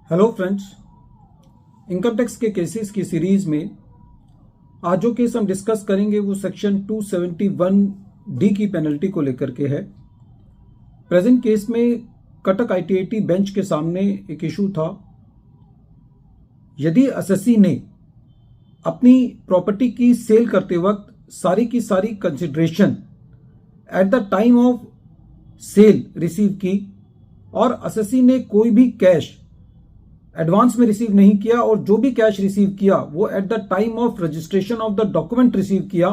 Hello friends, income tax के cases की series में आज जो केस हम डिस्कस करेंगे वो सेक्शन 271 डी की पेनल्टी को लेकर के है। प्रेजेंट केस में कटक आईटीआईटी बेंच के सामने एक इशू था। यदि असेसी ने अपनी प्रॉपर्टी की सेल करते वक्त सारी की सारी consideration at the time of sale receive की और असेसी ने कोई भी कैश एडवांस में रिसीव नहीं किया और जो भी कैश रिसीव किया वो eight the time of registration of the document receive किया,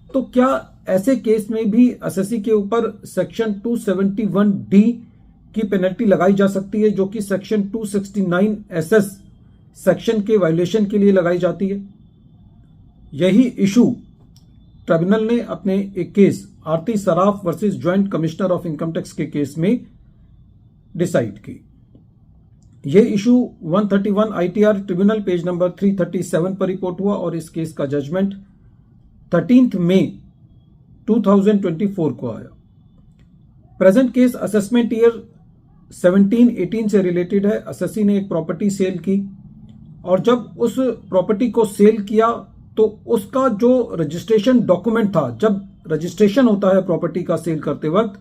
तो क्या ऐसे केस में भी असेसी के ऊपर सेक्शन 271 डी की पेनल्टी लगाई जा सकती है, जो कि सेक्शन 269 एसएस सेक्शन के वायलेशन के लिए लगाई जाती है। यही इशू ट्रिब्यूनल ने अपने एक case Aarti Saraf versus joint commissioner of income tax के केस में डिसाइड की। ये issue 131 ITR tribunal page number 337 पर रिपोर्ट हुआ और इस केस का जजमेंट 13 मई 2024 को आया। प्रेजेंट केस असेसमेंट ईयर 17-18 से रिलेटेड है। असेसी ने एक प्रॉपर्टी सेल की और जब उस प्रॉपर्टी को सेल किया तो उसका जो रजिस्ट्रेशन डॉक्यूमेंट था, जब रजिस्ट्रेशन होता है प्रॉपर्टी का सेल करते वक्त,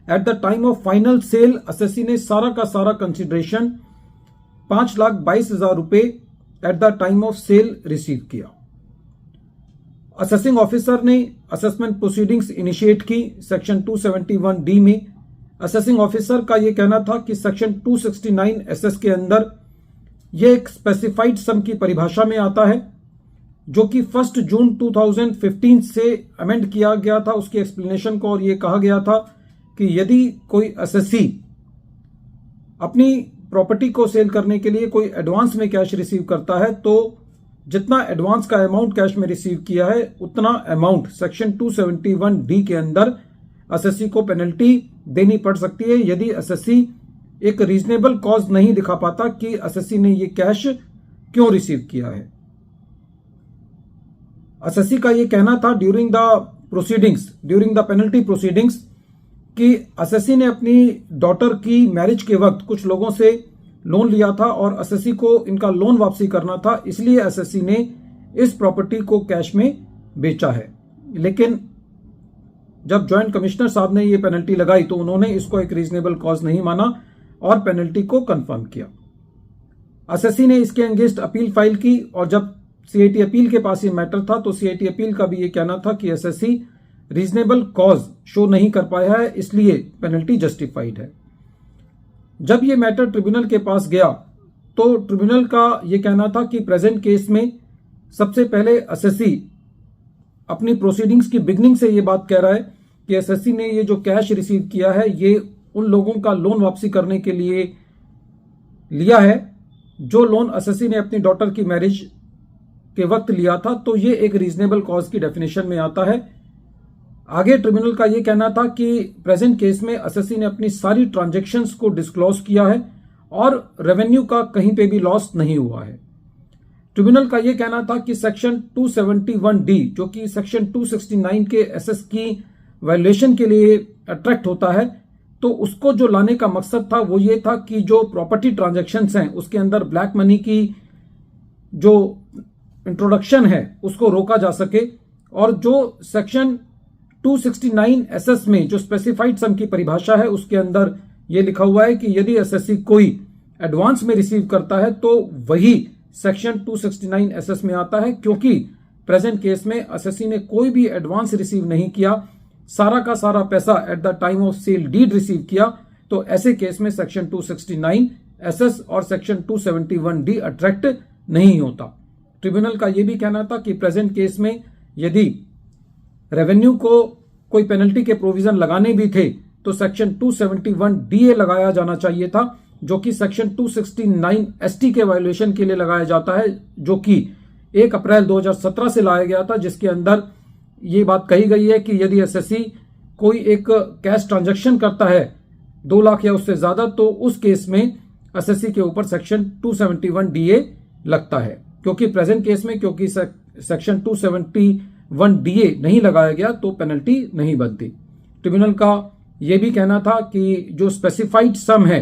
at the time of final sale assessee ने सारा का सारा कंसिडरेशन 5,22,000 रुपए at the time of sale receive किया। असेसिंग ऑफिसर ने असेसमेंट प्रोसीडिंग्स इनिशिएट की सेक्शन 271 डी में। असेसिंग ऑफिसर का यह कहना था कि सेक्शन 269 एसएस के अंदर यह एक स्पेसिफाइड सम की परिभाषा में आता है, जो कि 1 जून 2015 से अमेंड किया गया था उसकी एक्सप्लेनेशन को, और यह कहा गया था कि यदि कोई असेसी अपनी प्रॉपर्टी को सेल करने के लिए कोई एडवांस में कैश रिसीव करता है तो जितना एडवांस का अमाउंट कैश में रिसीव किया है उतना अमाउंट सेक्शन 271 डी के अंदर असेसी को पेनल्टी देनी पड़ सकती है, यदि असेसी एक रीजनेबल कॉज नहीं दिखा पाता कि असेसी ने ये कैश क्यों रिसीव किया है। असेसी का यह कहना था ड्यूरिंग द पेनल्टी प्रोसीडिंग्स कि असेसी ने अपनी डॉटर की मैरिज के वक्त कुछ लोगों से लोन लिया था और असेसी को इनका लोन वापसी करना था, इसलिए असेसी ने इस प्रॉपर्टी को कैश में बेचा है। लेकिन जब ज्वाइंट कमिश्नर साहब ने यह पेनल्टी लगाई तो उन्होंने इसको एक रीजनेबल कॉज नहीं माना और पेनल्टी को कंफर्म किया। असेसी ने इसके अगेंस्ट अपील फाइल की और जब सीआईटी अपील के पास ये मैटर था तो सीआईटी अपील का भी ये कहना था कि असेसी रीजनेबल कॉज शो नहीं कर पाया है, इसलिए पेनल्टी जस्टिफाइड है। जब ये मैटर ट्रिब्यूनल के पास गया तो ट्रिब्यूनल का यह कहना था कि प्रेजेंट केस में सबसे पहले असेसी अपनी प्रोसीडिंग्स की बिगनिंग से ये बात कह रहा है कि असेसी ने ये जो कैश रिसीव किया है ये उन लोगों का लोन वापसी करने के लिए लिया है जो लोन असेसी ने अपनी डॉटर की मैरिज के वक्त लिया था, तो ये एक रीजनेबल कॉज की डेफिनेशन में आता है। आगे ट्रिब्यूनल का यह कहना था कि प्रेजेंट केस में असेसी ने अपनी सारी ट्रांजैक्शंस को डिस्क्लोज किया है और रेवेन्यू का कहीं पे भी लॉस नहीं हुआ है। ट्रिब्यूनल का यह कहना था कि सेक्शन 271 डी, जो कि सेक्शन 269 के एसएस की वायलेशन के लिए अट्रैक्ट होता है, तो उसको जो लाने का मकसद था वो ये था कि जो प्रॉपर्टी ट्रांजैक्शंस हैं उसके अंदर ब्लैक मनी की जो इंट्रोडक्शन है उसको रोका जा सके, और जो सेक्शन 269 एसएस में जो स्पेसिफाइड सम की परिभाषा है उसके अंदर यह लिखा हुआ है कि यदि असेसी कोई एडवांस में रिसीव करता है तो वही सेक्शन 269 एसएस में आता है। क्योंकि प्रेजेंट केस में असेसी ने कोई भी एडवांस रिसीव नहीं किया, सारा का सारा पैसा at the time of sale deed receive किया, तो ऐसे केस में सेक्शन 269 एसएस और सेक्शन 271 डी अट्रैक्ट नहीं होता। ट्रिब्यूनल का यह भी कहना था कि प्रेजेंट केस में यदि रेवेन्यू को कोई पेनल्टी के प्रोविजन लगाने भी थे तो सेक्शन 271 डीए लगाया जाना चाहिए था, जो कि सेक्शन 269 एसटी के वायलेशन के लिए लगाया जाता है, जो कि 1 अप्रैल 2017 से लाया गया था, जिसके अंदर ये बात कही गई है कि यदि एसएससी कोई एक कैश ट्रांजैक्शन करता है 2 लाख या उससे ज्यादा तो उस केस में एसएससी के ऊपर सेक्शन 271 डीए लगता है। क्योंकि प्रेजेंट केस में क्योंकि सेक्शन 271 डीए नहीं लगाया गया तो पेनल्टी नहीं बनती। ट्रिब्यूनल का यह भी कहना था कि जो स्पेसिफाइड सम है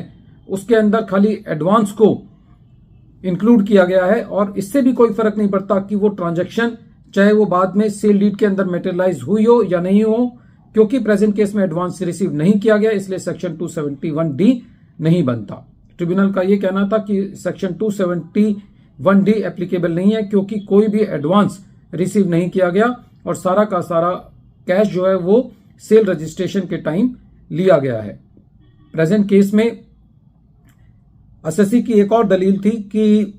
उसके अंदर खाली एडवांस को इंक्लूड किया गया है और इससे भी कोई फर्क नहीं पड़ता कि वो ट्रांजैक्शन चाहे वो बाद में सेल डीड के अंदर मेटेरियलाइज हुई हो या नहीं हो, क्योंकि प्रेजेंट केस में एडवांस रिसीव नहीं किया गया, इसलिए सेक्शन 271D नहीं बनता। ट्रिब्यूनल का यह कहना था कि सेक्शन 271D एप्लीकेबल नहीं है क्योंकि कोई भी एडवांस रिसीव नहीं किया गया और सारा का सारा कैश जो है वो सेल रजिस्ट्रेशन के टाइम लिया गया है। प्रेजेंट केस में एसएससी की एक और दलील थी कि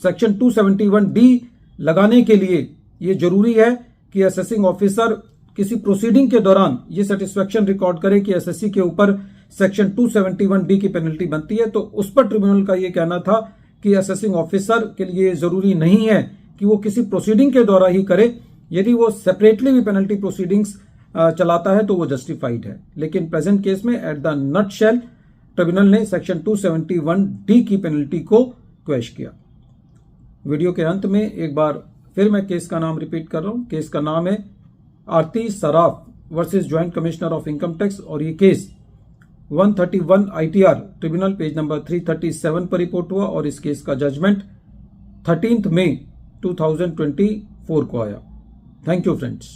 सेक्शन 271D लगाने के लिए ये जरूरी है कि असेसिंग ऑफिसर किसी प्रोसीडिंग के दौरान ये सेटिस्फेक्शन रिकॉर्ड करे कि एसएससी के ऊपर सेक्शन 271D की पेनल्टी बनती है। तो उस पर ट्रिब्यूनल का ये कहना था कि असेसिंग ऑफिसर के लिए जरूरी नहीं है कि वो किसी प्रोसीडिंग के द्वारा ही करे, यदि वो सेपरेटली भी पेनल्टी प्रोसीडिंग्स चलाता है तो वो जस्टिफाइड है। लेकिन प्रेजेंट केस में at the nutshell tribunal ने सेक्शन 271D की पेनल्टी को क्वेश किया। वीडियो के अंत में एक बार फिर मैं केस का नाम रिपीट कर रहा हूं। केस का नाम है Aarti Saraf versus joint commissioner of income tax और ये case 131 ITR tribunal page number 337 पर रिपोर्ट हुआ और इस केस का जजमेंट 13 मई 2024 को आया। Thank you friends.